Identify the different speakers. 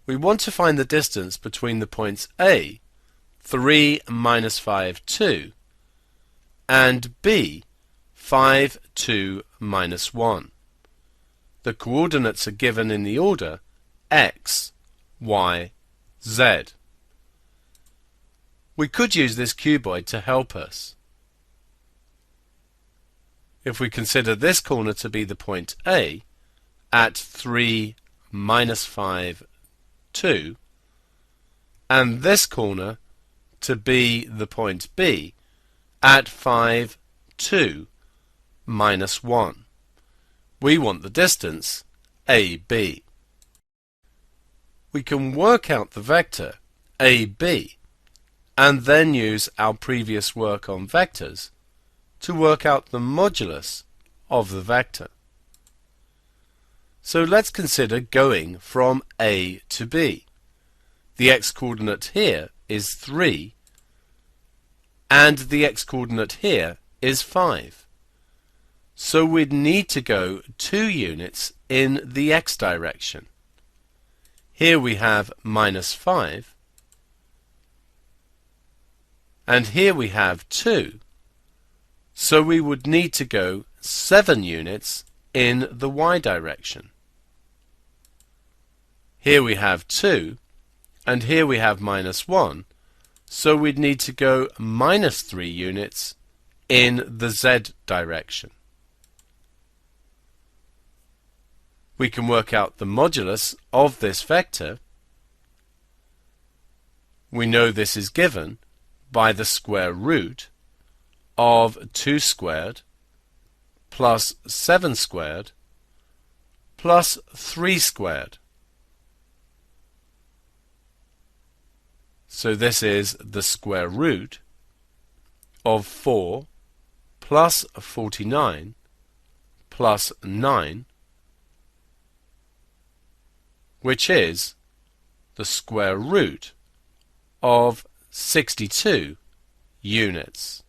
Speaker 1: we want to find the distance between the points A, 3, minus 5, 2, and B, 5, 2, minus 1. The coordinates are given in the order x, y, z. We could use this cuboid to help us. If we consider this corner to be the point A at 3, minus 5, 2, and this corner to be the point B at 5, 2, minus 1. We want the distance AB. We can work out the vector AB and then use our previous work on vectors to work out the modulus of the vector. So let's consider going from A to B. The x-coordinate here is 3 and the x-coordinate here is 5. So we'd need to go 2 units in the x direction. Here we have minus 5 and here we have 2. So we would need to go 7 units in the y direction. Here we have 2 and here we have minus 1, so we'd need to go minus 3 units in the z direction. We can work out the modulus of this vector. We know this is given by the square root of 2 squared plus 7 squared plus 3 squared. So this is the square root of 4 plus 49 plus 9, which is the square root of 62 units.